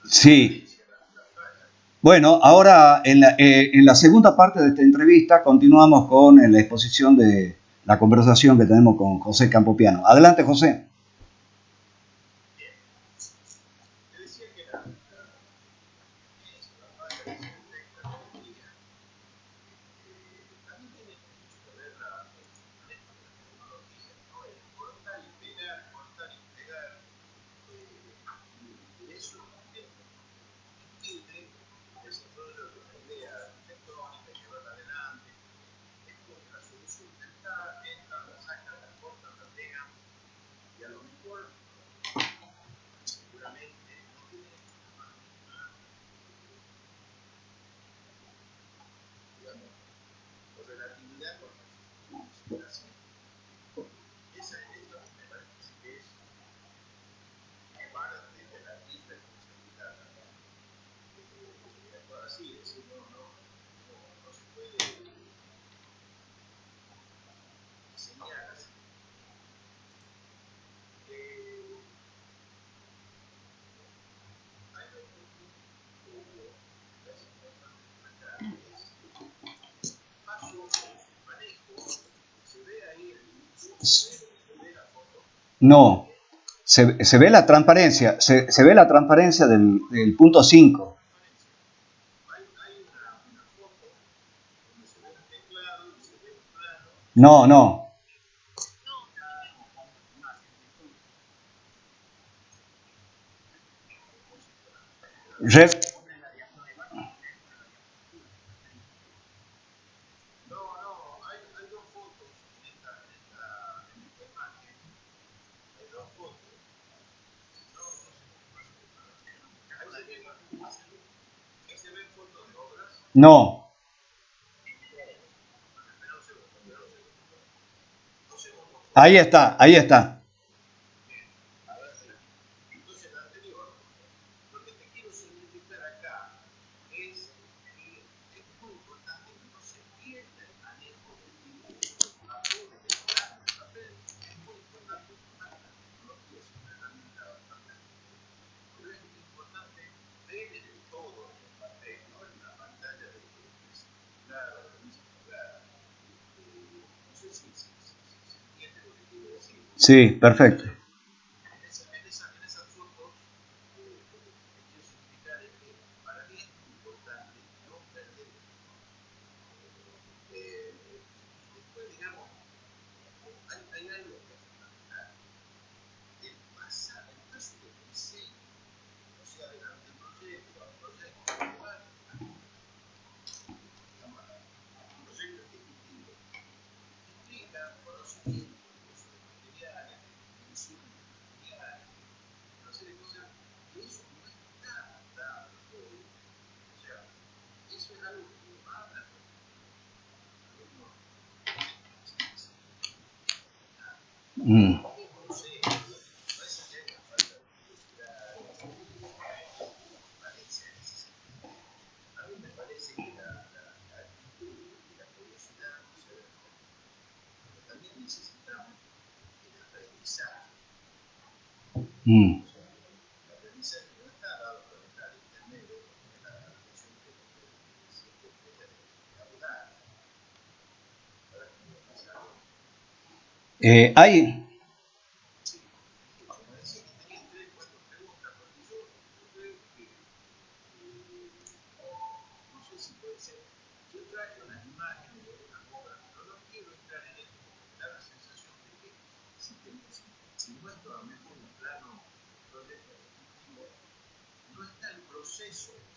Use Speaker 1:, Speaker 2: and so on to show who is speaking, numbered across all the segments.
Speaker 1: Sí. Bueno, ahora en la segunda parte de esta entrevista continuamos con la exposición de la conversación que tenemos con José Campopiano. Adelante, José. No, se ve la transparencia, se ve la transparencia del punto 5. No, no. Ref- no. Ahí está, ahí está. Sí, perfecto. Mm. Mm. Hay,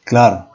Speaker 1: claro.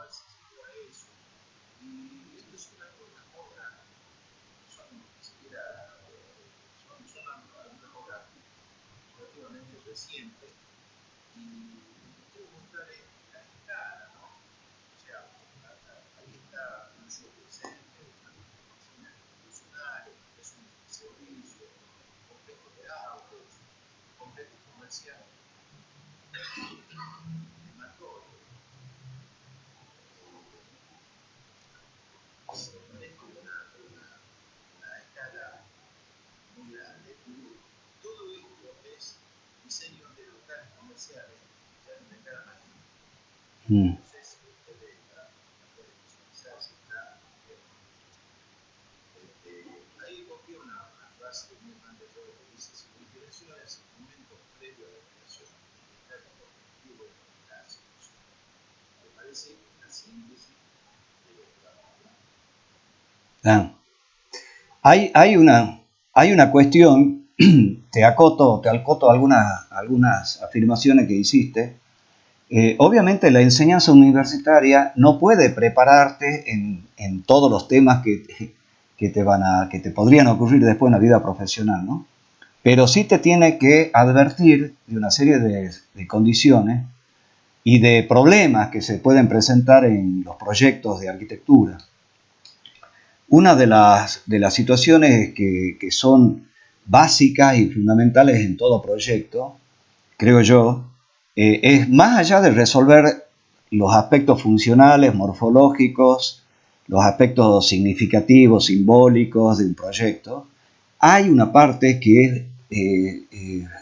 Speaker 1: Mm. Ah. Hay una cuestión, te acoto algunas afirmaciones que hiciste. Obviamente la enseñanza universitaria no puede prepararte en todos los temas que te podrían ocurrir después en la vida profesional, ¿no? Pero sí te tiene que advertir de una serie de condiciones y de problemas que se pueden presentar en los proyectos de arquitectura. Una de las situaciones que son básicas y fundamentales en todo proyecto, creo yo, es más allá de resolver los aspectos funcionales, morfológicos, los aspectos significativos, simbólicos de un proyecto, hay una parte que es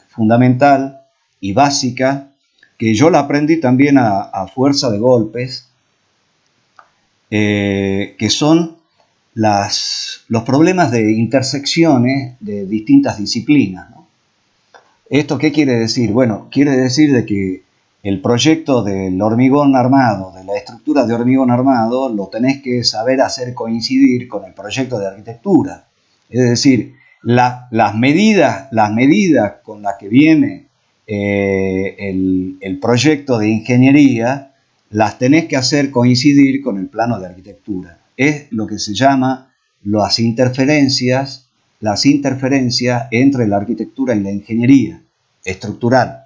Speaker 1: fundamental y básica, que yo la aprendí también a fuerza de golpes, que son los problemas de intersecciones de distintas disciplinas, ¿no? ¿Esto qué quiere decir? Bueno, quiere decir de que el proyecto del hormigón armado, de la estructura de hormigón armado, lo tenés que saber hacer coincidir con el proyecto de arquitectura. Es decir, las medidas con las que viene el proyecto de ingeniería, las tenés que hacer coincidir con el plano de arquitectura. Es lo que se llama las interferencias entre la arquitectura y la ingeniería estructural,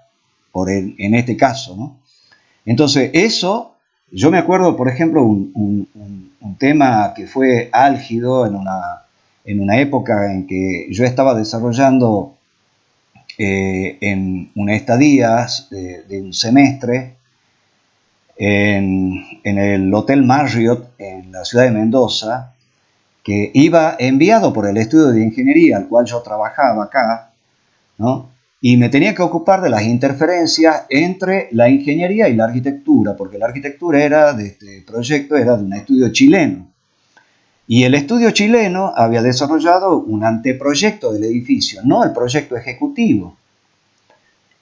Speaker 1: en este caso, ¿no? Entonces, eso, yo me acuerdo, por ejemplo, un tema que fue álgido en una época en que yo estaba desarrollando en una estadía de un semestre en el Hotel Marriott en la ciudad de Mendoza, que iba enviado por el estudio de ingeniería al cual yo trabajaba acá, ¿no? Y me tenía que ocupar de las interferencias entre la ingeniería y la arquitectura, porque la arquitectura de este proyecto era de un estudio chileno. Y el estudio chileno había desarrollado un anteproyecto del edificio, no el proyecto ejecutivo.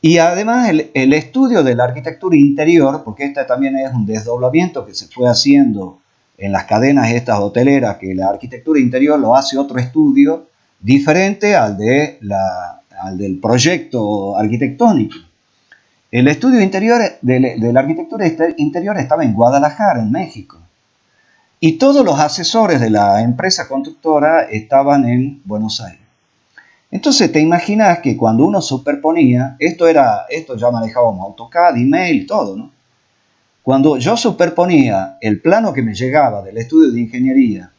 Speaker 1: Y además el estudio de la arquitectura interior, porque este también es un desdoblamiento que se fue haciendo en las cadenas estas hoteleras, que la arquitectura interior lo hace otro estudio diferente al del proyecto arquitectónico. El estudio interior de la arquitectura interior estaba en Guadalajara, en México. Y todos los asesores de la empresa constructora estaban en Buenos Aires. Entonces te imaginas que cuando uno superponía, esto ya manejábamos AutoCAD, email, todo, ¿no? Cuando yo superponía el plano que me llegaba del estudio de ingeniería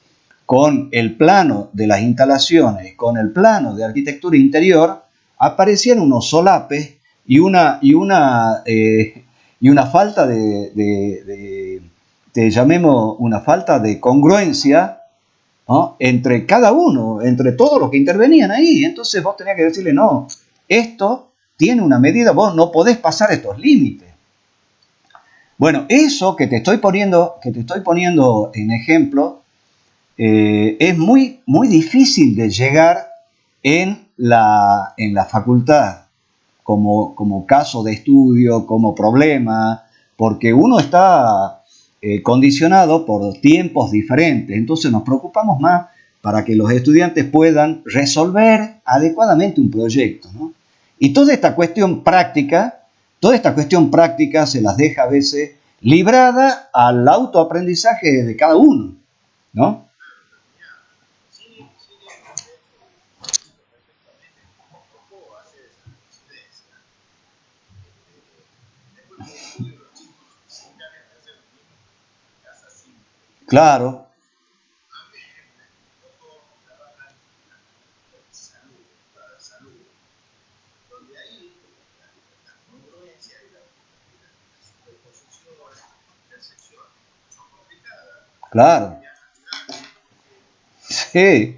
Speaker 1: con el plano de las instalaciones, con el plano de arquitectura interior, aparecían unos solapes y una falta te llamemos una falta de congruencia, ¿no? Entre cada uno, entre todos los que intervenían ahí. Entonces vos tenías que decirle, no, esto tiene una medida, vos no podés pasar estos límites. Bueno, eso que te estoy poniendo en ejemplo, es muy, muy difícil de llegar en la facultad como caso de estudio, como problema, porque uno está condicionado por tiempos diferentes. Entonces nos preocupamos más para que los estudiantes puedan resolver adecuadamente un proyecto, ¿no? Y toda esta cuestión práctica se las deja a veces librada al autoaprendizaje de cada uno, ¿no? Claro, claro. Sí,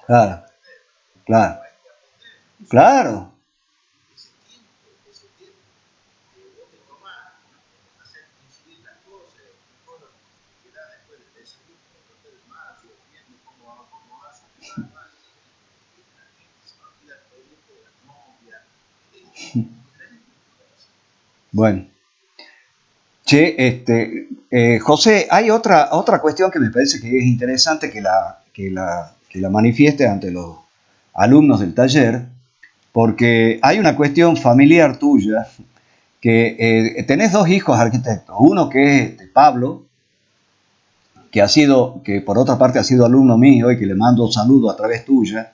Speaker 1: Claro, claro, claro. Bueno, che, José, hay otra cuestión que me parece que es interesante que la manifieste ante los alumnos del taller, porque hay una cuestión familiar tuya, que tenés dos hijos arquitectos, uno que es Pablo, que por otra parte ha sido alumno mío y que le mando un saludo a través tuya.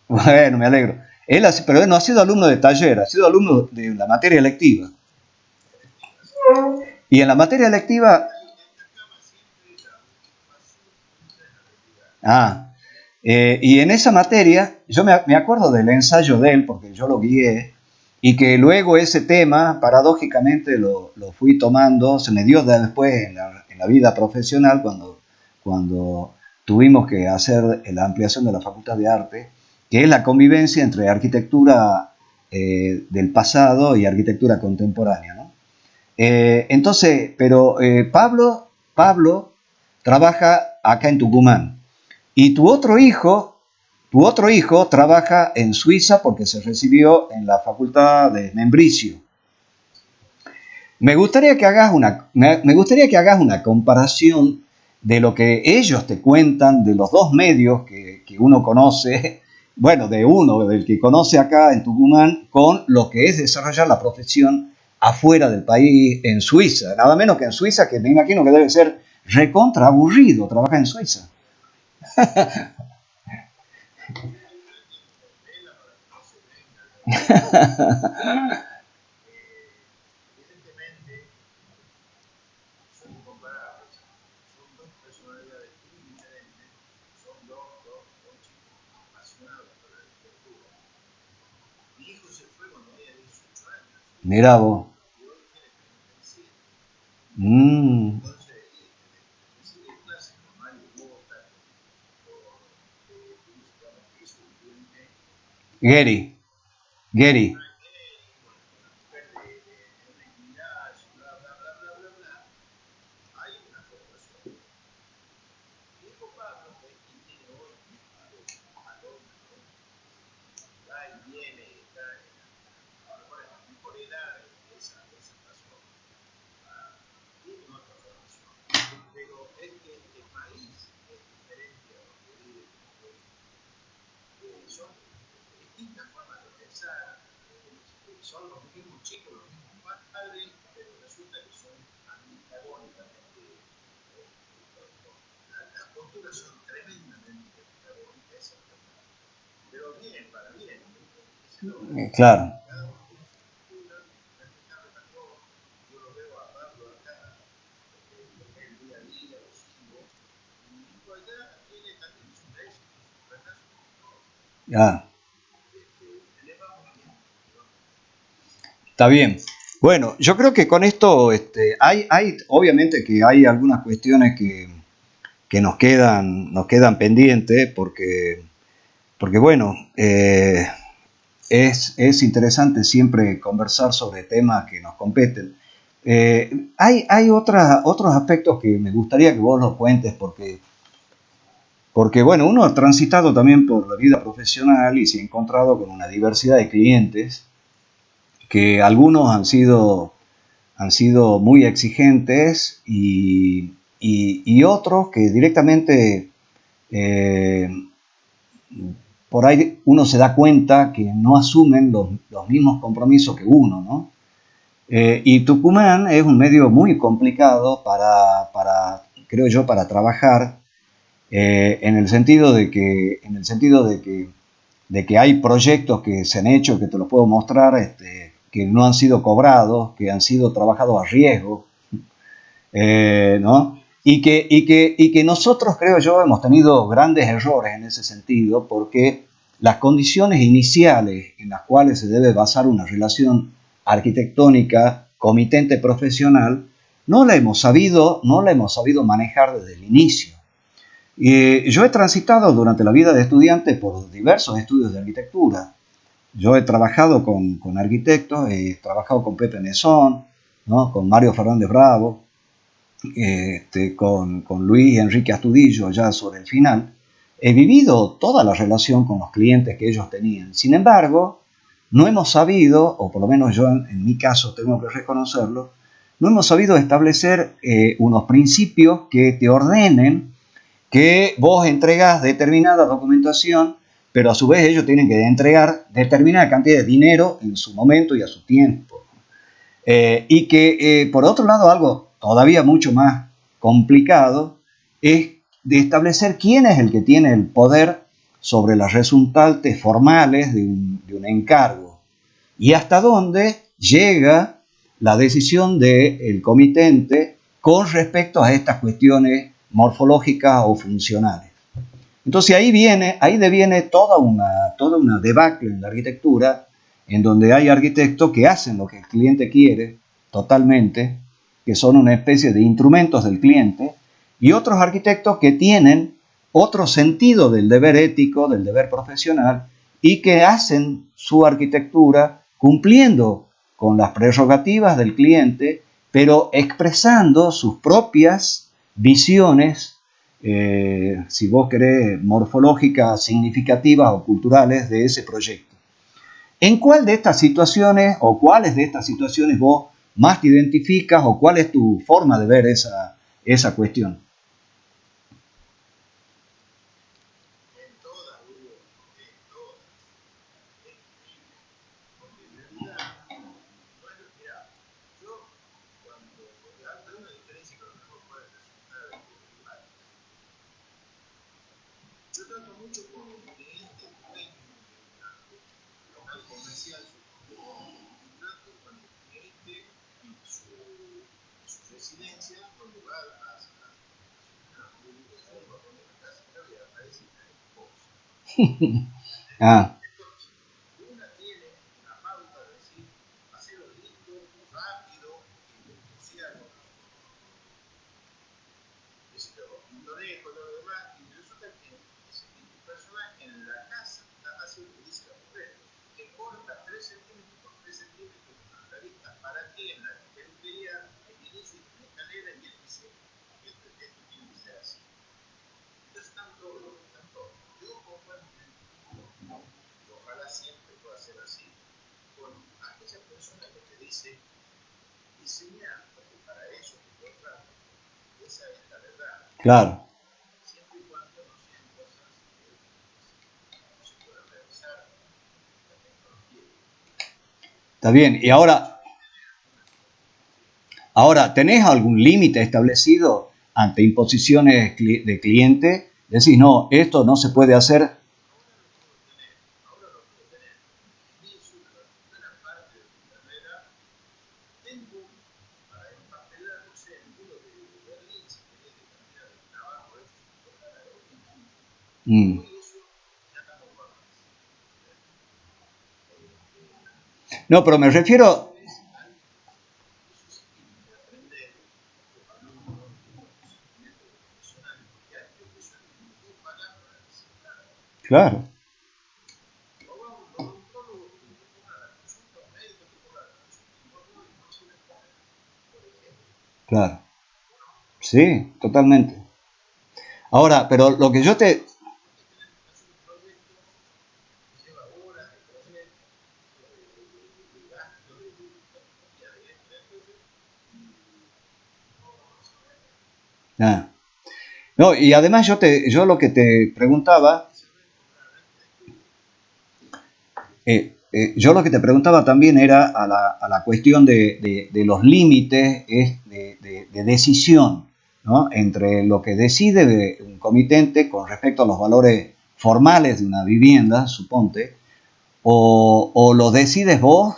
Speaker 1: Bueno, me alegro. Pero él no ha sido alumno de taller, ha sido alumno de la materia electiva. Y en la materia electiva, ah, y en esa materia, yo me acuerdo del ensayo de él, porque yo lo guié, y que luego ese tema, paradójicamente, lo fui tomando, se me dio después en la vida profesional, cuando tuvimos que hacer la ampliación de la Facultad de Arte, que es la convivencia entre arquitectura del pasado y arquitectura contemporánea, ¿no? Entonces, pero Pablo trabaja acá en Tucumán. Y tu otro hijo trabaja en Suiza porque se recibió en la facultad de Membricio. Me gustaría que hagas una comparación de lo que ellos te cuentan de los dos medios que uno conoce, bueno, del que conoce acá en Tucumán, con lo que es desarrollar la profesión afuera del país, en Suiza. Nada menos que en Suiza, que me imagino que debe ser recontra aburrido trabajar en Suiza. Mira vos. Mm. Gary, Gary. Claro. Ah, está bien. Bueno, yo creo que con esto obviamente que hay algunas cuestiones que nos quedan pendientes porque bueno, es interesante siempre conversar sobre temas que nos competen. Hay otros aspectos que me gustaría que vos los cuentes porque bueno, uno ha transitado también por la vida profesional y se ha encontrado con una diversidad de clientes que algunos han sido muy exigentes y otros que directamente eh, por ahí uno se da cuenta que no asumen los mismos compromisos que uno, ¿no? Y Tucumán es un medio muy complicado creo yo, para trabajar en el sentido de que hay proyectos que se han hecho, que te los puedo mostrar, que no han sido cobrados, que han sido trabajados a riesgo, ¿no? Y que nosotros, creo yo, hemos tenido grandes errores en ese sentido, porque las condiciones iniciales en las cuales se debe basar una relación arquitectónica comitente profesional, no la hemos sabido manejar desde el inicio. Yo he transitado durante la vida de estudiante por diversos estudios de arquitectura. Yo he trabajado con arquitectos, he trabajado con Pepe Mesón, ¿no? Con Mario Fernández Bravo, con Luis Enrique Astudillo ya sobre el final. He vivido toda la relación con los clientes que ellos tenían. Sin embargo, no hemos sabido, o por lo menos yo en mi caso tengo que reconocerlo, no hemos sabido establecer unos principios que te ordenen que vos entregas determinada documentación, pero a su vez ellos tienen que entregar determinada cantidad de dinero en su momento y a su tiempo. Y que, por otro lado, algo todavía mucho más complicado es de establecer quién es el que tiene el poder sobre las resultantes formales de un encargo y hasta dónde llega la decisión del comitente con respecto a estas cuestiones morfológicas o funcionales. Entonces ahí deviene toda una debacle en la arquitectura, en donde hay arquitectos que hacen lo que el cliente quiere totalmente, que son una especie de instrumentos del cliente, y otros arquitectos que tienen otro sentido del deber ético, del deber profesional, y que hacen su arquitectura cumpliendo con las prerrogativas del cliente, pero expresando sus propias visiones, si vos querés, morfológicas, significativas o culturales de ese proyecto. ¿En cuál de estas situaciones o cuáles de estas situaciones vos más te identificas o cuál es tu forma de ver esa cuestión? Ah. Claro. Está bien. Y ahora, ¿tenés algún límite establecido ante imposiciones de cliente? Decís, no, esto no se puede hacer. Mm. No, pero me refiero. Claro. Claro. Sí, totalmente. Ahora, pero lo que yo te. Ah. No, y además yo lo que te preguntaba, yo lo que te preguntaba también era a la cuestión de los límites de decisión, ¿no? Entre lo que decide un comitente con respecto a los valores formales de una vivienda, suponte, o lo decides vos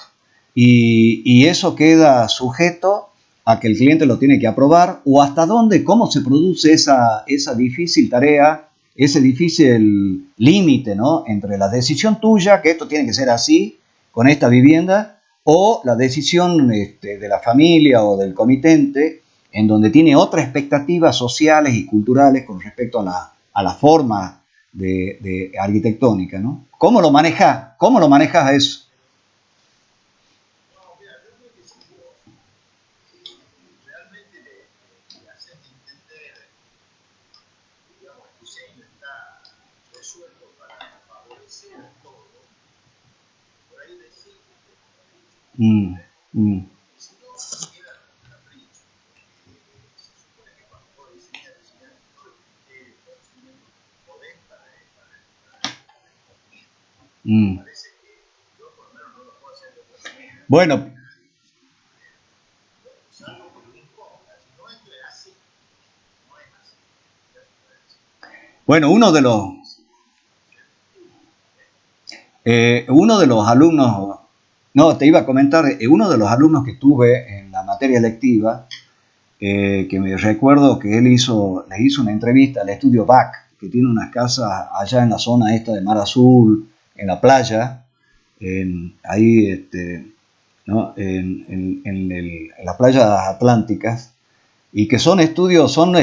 Speaker 1: y eso queda sujeto a que el cliente lo tiene que aprobar, o hasta dónde, cómo se produce esa difícil tarea, ese difícil límite, ¿no? Entre la decisión tuya, que esto tiene que ser así, con esta vivienda, o la decisión de la familia o del comitente, en donde tiene otras expectativas sociales y culturales con respecto a la forma de arquitectónica, ¿no? ¿Cómo lo manejas? ¿Cómo lo manejas eso? Mm, mm, mm. Bueno, bueno, uno de los alumnos, no, te iba a comentar, uno de los alumnos que tuve en la materia electiva, que me recuerdo que le hizo una entrevista al estudio BAC, que tiene unas casas allá en la zona esta de Mar Azul, en la playa, ahí, ¿no? En las playas atlánticas, y que son estudios, son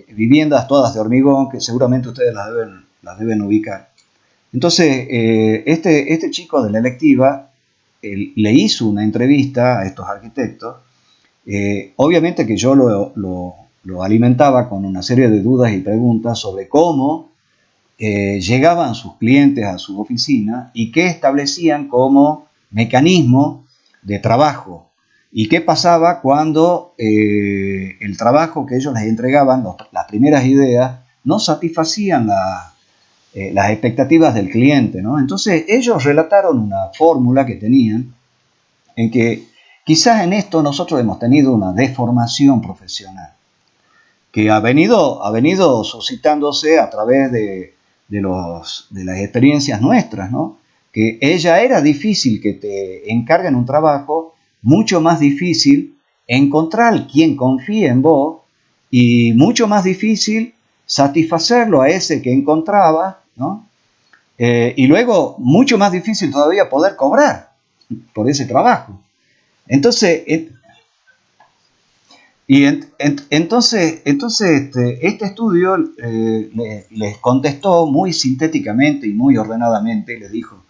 Speaker 1: viviendas todas de hormigón, que seguramente ustedes las deben ubicar. Entonces, este chico de la electiva le hizo una entrevista a estos arquitectos. Obviamente que yo lo alimentaba con una serie de dudas y preguntas sobre cómo llegaban sus clientes a su oficina y qué establecían como mecanismo de trabajo y qué pasaba cuando el trabajo que ellos les entregaban, las primeras ideas, no satisfacían las expectativas del cliente, ¿no? Entonces ellos relataron una fórmula que tenían en que quizás en esto nosotros hemos tenido una deformación profesional que ha venido suscitándose a través de las experiencias nuestras, ¿no? Que ella era difícil que te encarguen un trabajo, mucho más difícil encontrar quien confíe en vos y mucho más difícil satisfacerlo a ese que encontraba, ¿no? Y luego mucho más difícil todavía poder cobrar por ese trabajo. Entonces, entonces este estudio les contestó muy sintéticamente y muy ordenadamente y les dijo,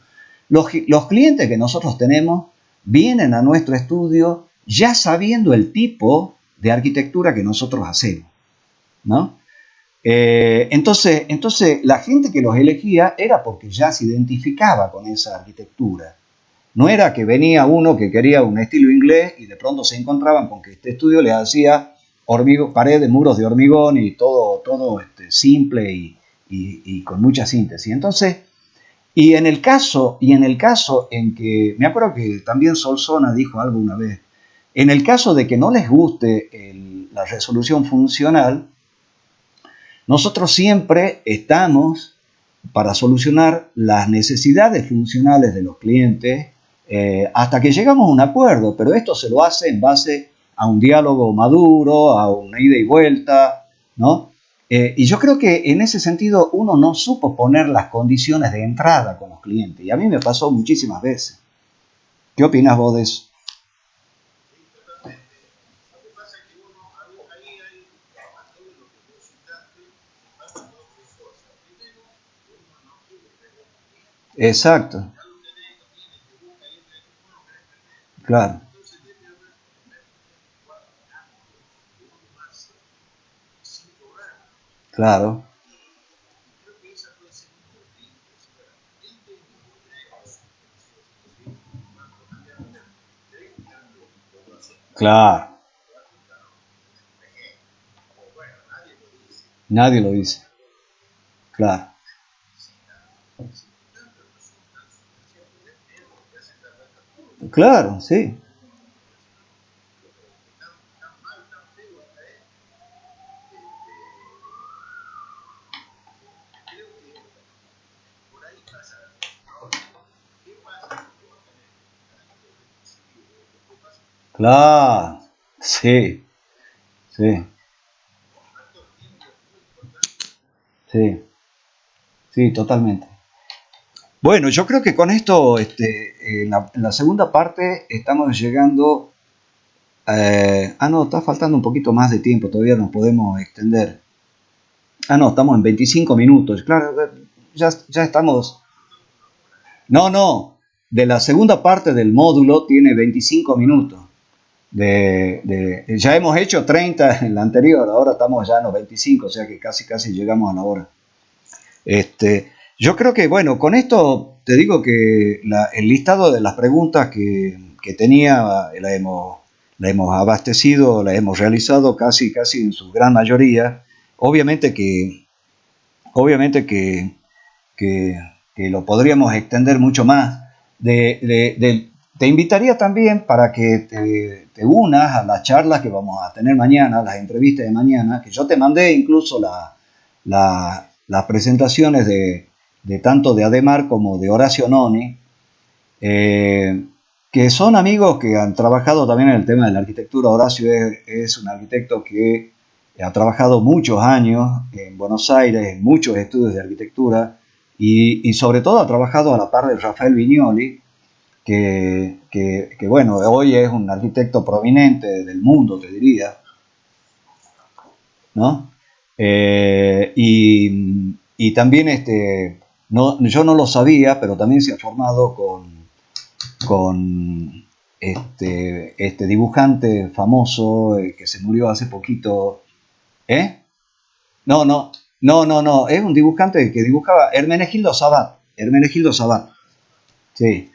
Speaker 1: los clientes que nosotros tenemos vienen a nuestro estudio ya sabiendo el tipo de arquitectura que nosotros hacemos, ¿no? Entonces la gente que los elegía era porque ya se identificaba con esa arquitectura. No era que venía uno que quería un estilo inglés y de pronto se encontraban con que este estudio les hacía paredes, muros de hormigón y todo simple y con mucha síntesis. Entonces, y en el caso en que, me acuerdo que también Solsona dijo algo una vez, en el caso de que no les guste la resolución funcional, nosotros siempre estamos para solucionar las necesidades funcionales de los clientes hasta que llegamos a un acuerdo, pero esto se lo hace en base a un diálogo maduro, a una ida y vuelta, ¿no? Y yo creo que en ese sentido uno no supo poner las condiciones de entrada con los clientes, y a mí me pasó muchísimas veces. ¿Qué opinas vos de eso? Exacto, claro, claro, claro, nadie lo dice, claro, claro, sí, claro, sí, sí, sí, sí, totalmente. Bueno, yo creo que con esto, en la segunda parte, estamos llegando. No, está faltando un poquito más de tiempo, todavía nos podemos extender. No, estamos en 25 minutos, claro, ya estamos. No, no, de la segunda parte del módulo tiene 25 minutos. Ya hemos hecho 30 en la anterior, ahora estamos ya en los 25, o sea que casi casi llegamos a la hora. Yo creo que, bueno, con esto te digo que el listado de las preguntas que tenía la hemos abastecido, la hemos realizado casi, casi en su gran mayoría. Obviamente que, obviamente que, que lo podríamos extender mucho más. Te invitaría también para que te unas a las charlas que vamos a tener mañana, las entrevistas de mañana, que yo te mandé incluso las presentaciones de tanto de Ademar como de Horacio Noni, eh, que son amigos que han trabajado también en el tema de la arquitectura. Horacio es un arquitecto que ha trabajado muchos años en Buenos Aires, en muchos estudios de arquitectura, y sobre todo ha trabajado a la par de Rafael Viñoli, que, bueno, hoy es un arquitecto prominente del mundo, te diría, ¿no? Y también, no, yo no lo sabía, pero también se ha formado con este dibujante famoso que se murió hace poquito. ¿Eh? No, no, no, es un dibujante que dibujaba Hermenegildo Sabat. Hermenegildo Sabat, sí.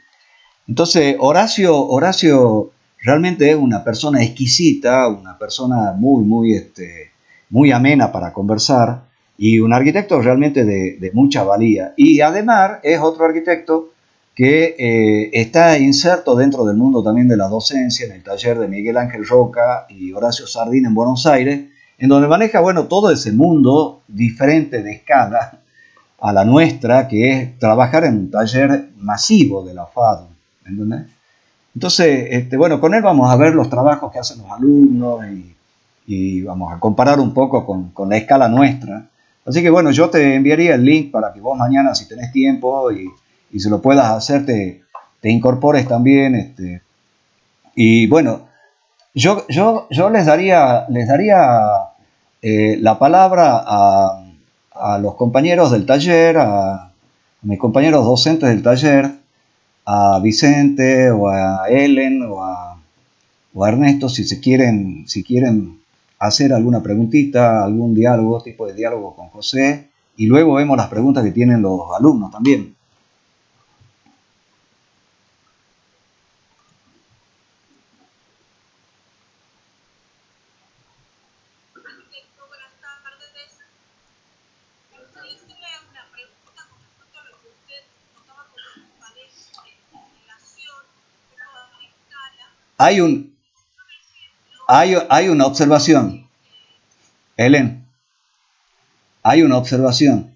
Speaker 1: Entonces, Horacio realmente es una persona exquisita, una persona muy amena para conversar y un arquitecto realmente de mucha valía. Y además es otro arquitecto que está inserto dentro del mundo también de la docencia, en el taller de Miguel Ángel Roca y Horacio Sardín en Buenos Aires, en donde maneja, bueno, todo ese mundo diferente de escala a la nuestra, que es trabajar en un taller masivo de la FADU. ¿Entendés? Entonces, bueno, con él vamos a ver los trabajos que hacen los alumnos y vamos a comparar un poco con la escala nuestra. Así que bueno, yo te enviaría el link para que vos mañana, si tenés tiempo y se lo puedas hacer, te incorpores también. Y bueno, yo les daría la palabra a los compañeros del taller, a mis compañeros docentes del taller, a Vicente o a Ellen o a Ernesto si quieren hacer alguna preguntita, algún diálogo, tipo de diálogo con José, y luego vemos las preguntas que tienen los alumnos también. Hay, un, hay una observación, Ellen, hay una observación.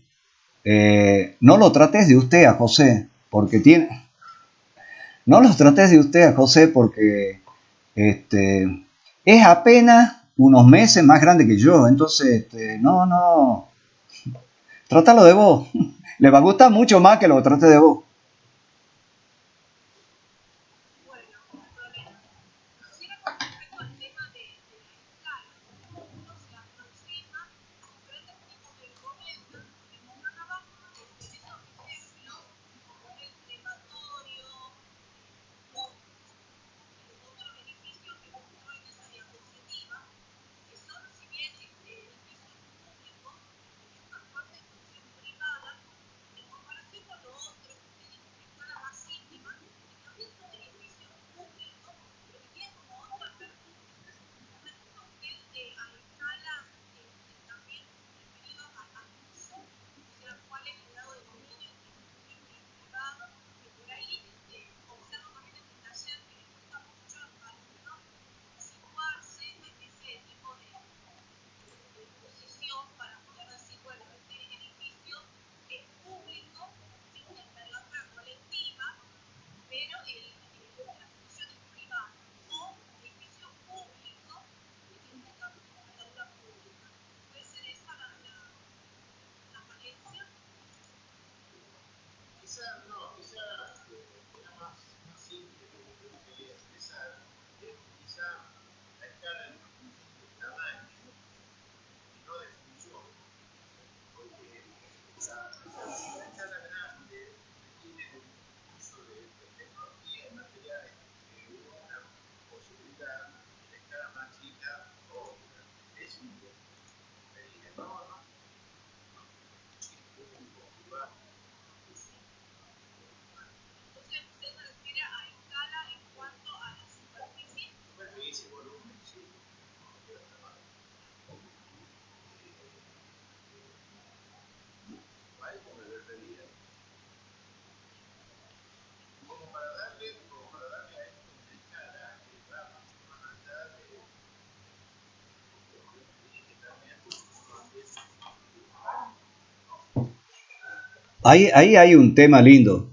Speaker 1: No lo trates de usted a José, porque tiene, no lo trates de usted a José porque es apenas unos meses más grande que yo, entonces, no, trátalo de vos. Le va a gustar mucho más que lo trate de vos. ahí hay un tema lindo.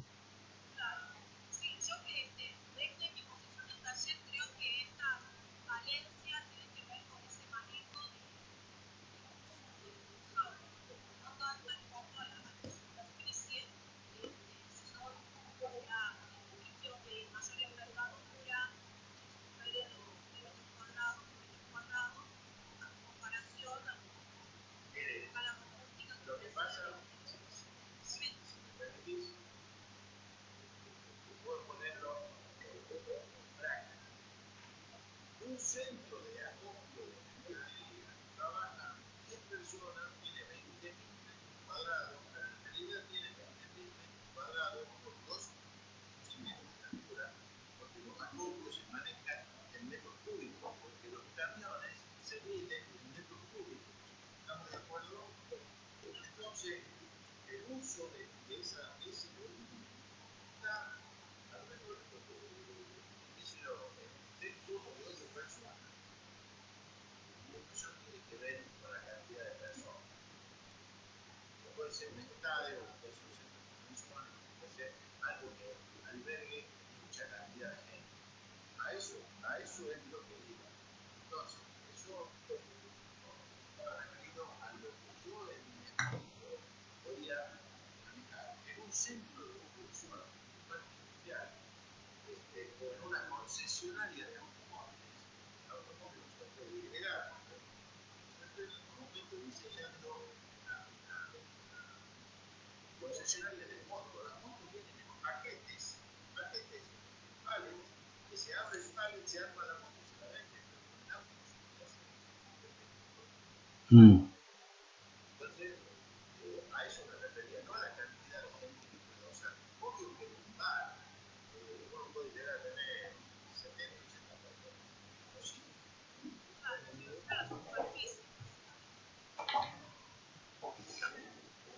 Speaker 1: Mm.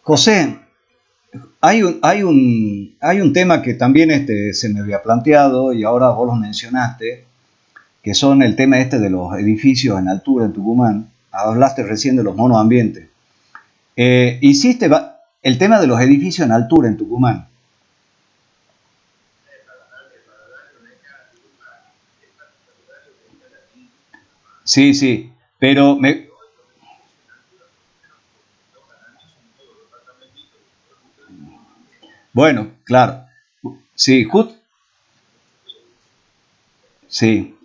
Speaker 1: José, hay un tema que también se me había planteado y ahora vos lo mencionaste, que son el tema de los edificios en altura en Tucumán. Hablaste recién de los monoambientes. Hiciste el tema de los edificios en altura en Tucumán. Sí, sí, pero bueno, claro, sí, sí,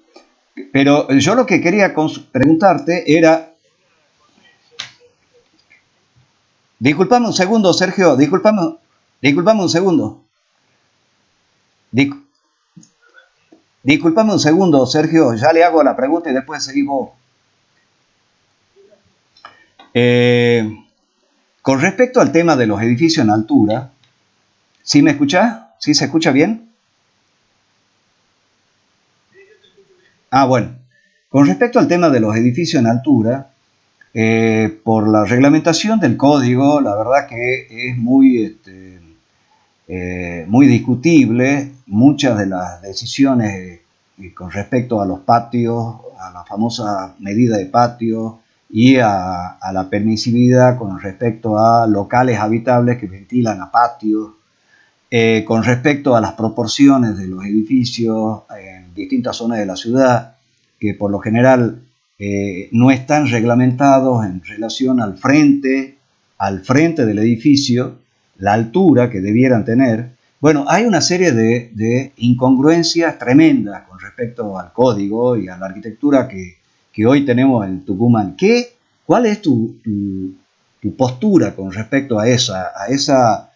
Speaker 1: pero yo lo que quería preguntarte era, disculpame un segundo, Sergio, disculpame un segundo, Dis- disculpame un segundo, Sergio, ya le hago la pregunta y después seguimos. Eh, con respecto al tema de los edificios en altura, ¿sí me escuchás? ¿Sí se escucha bien? Ah, bueno. Con respecto al tema de los edificios en altura, por la reglamentación del código, la verdad que es muy discutible muchas de las decisiones con respecto a los patios, a la famosa medida de patio y a la permisividad con respecto a locales habitables que ventilan a patios, con respecto a las proporciones de los edificios en distintas zonas de la ciudad, que por lo general no están reglamentados en relación al frente del edificio, la altura que debieran tener. Bueno, hay una serie de incongruencias tremendas con respecto al código y a la arquitectura que hoy tenemos en Tucumán. ¿Cuál es tu postura con respecto a esa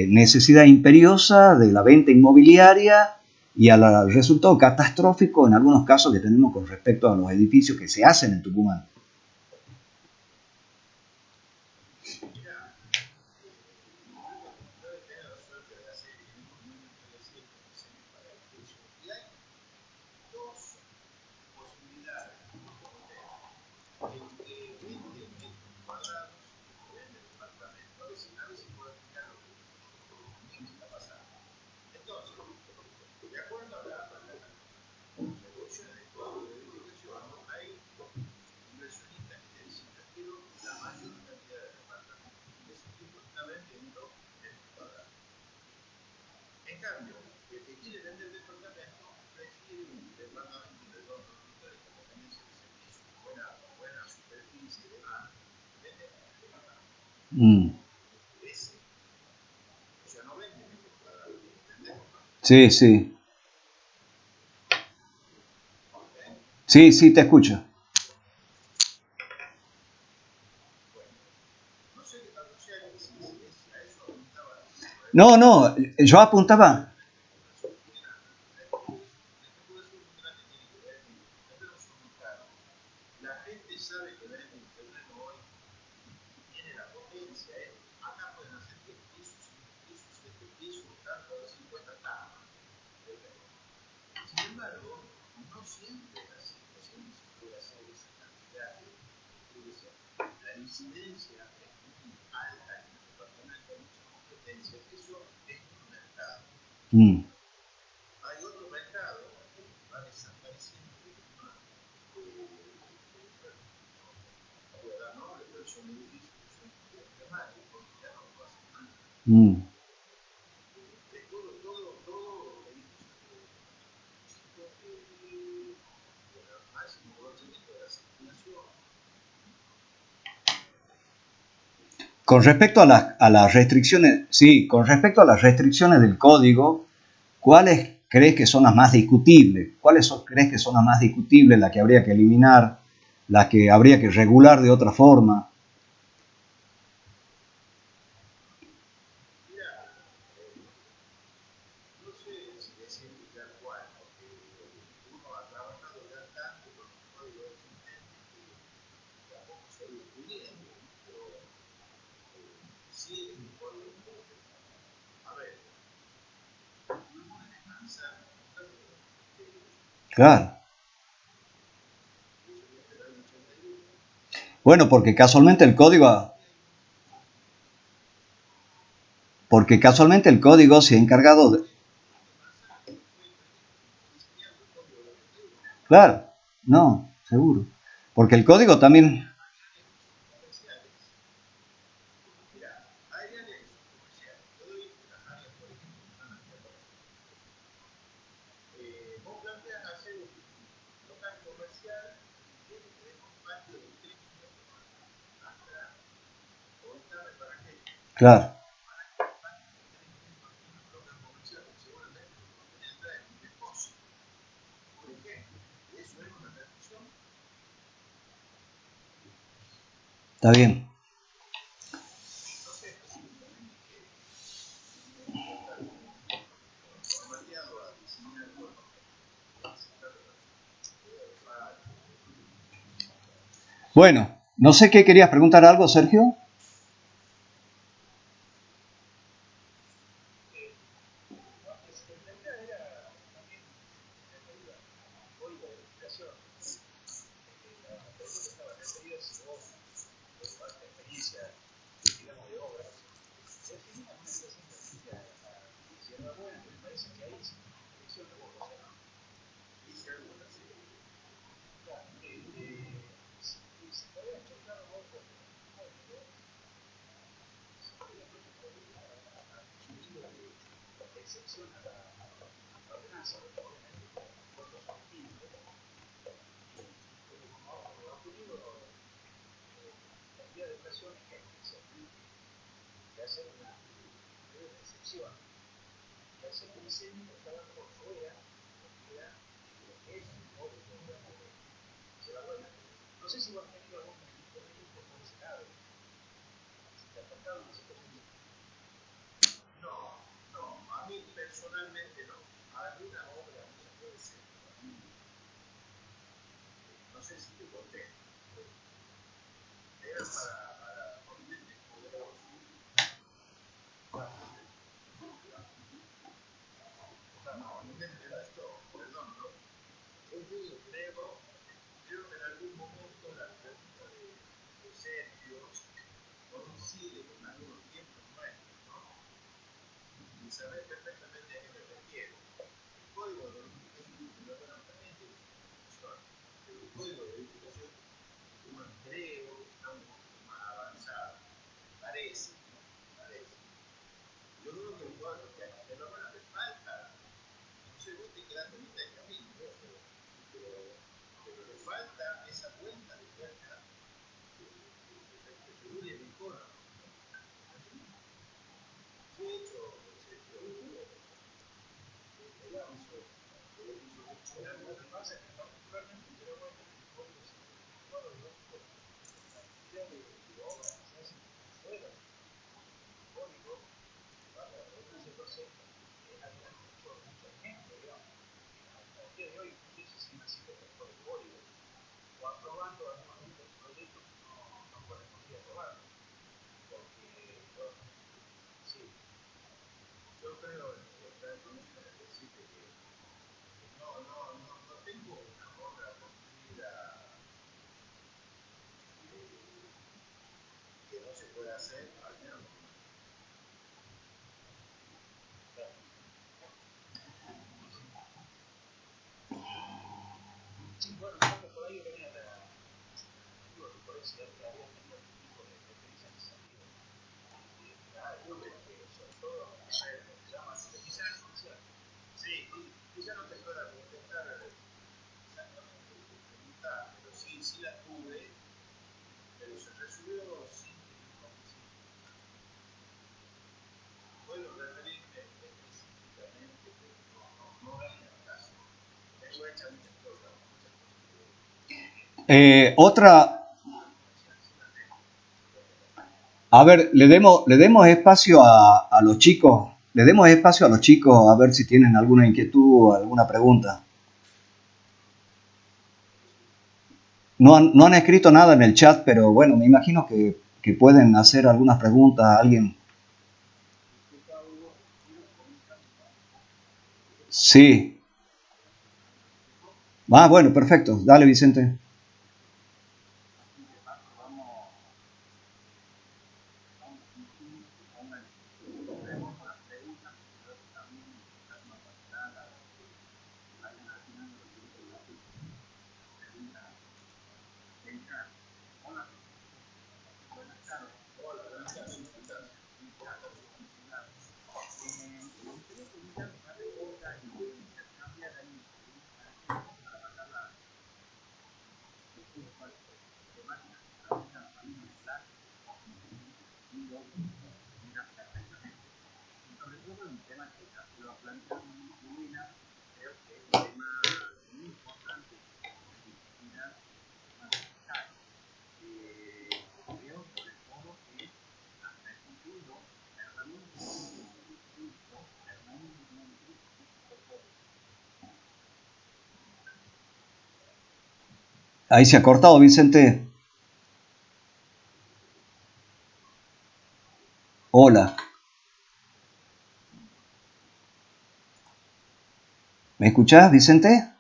Speaker 1: necesidad imperiosa de la venta inmobiliaria y al resultado catastrófico en algunos casos que tenemos con respecto a los edificios que se hacen en Tucumán? Mm. Sí, sí. Sí, sí, te escucho. No, no, yo apuntaba. Mm. Mm. Con respecto a las restricciones, sí, con respecto a las restricciones del código, ¿cuáles crees que son las más discutibles? ¿Cuáles crees que son las más discutibles, las que habría que eliminar, las que habría que regular de otra forma? Claro. Bueno, porque casualmente el código se ha encargado de... Claro, no, seguro. Porque el código también... Claro, está bien. Bueno, no sé qué querías preguntar algo, Sergio. Otra, a ver, le demos espacio a los chicos, le demos espacio a los chicos a ver si tienen alguna inquietud o alguna pregunta. No han escrito nada en el chat, pero bueno, me imagino que pueden hacer algunas preguntas a alguien. Sí. Ah, bueno, perfecto. Dale, Vicente. Ahí se ha cortado, Vicente. Hola. ¿Me escuchás, Vicente?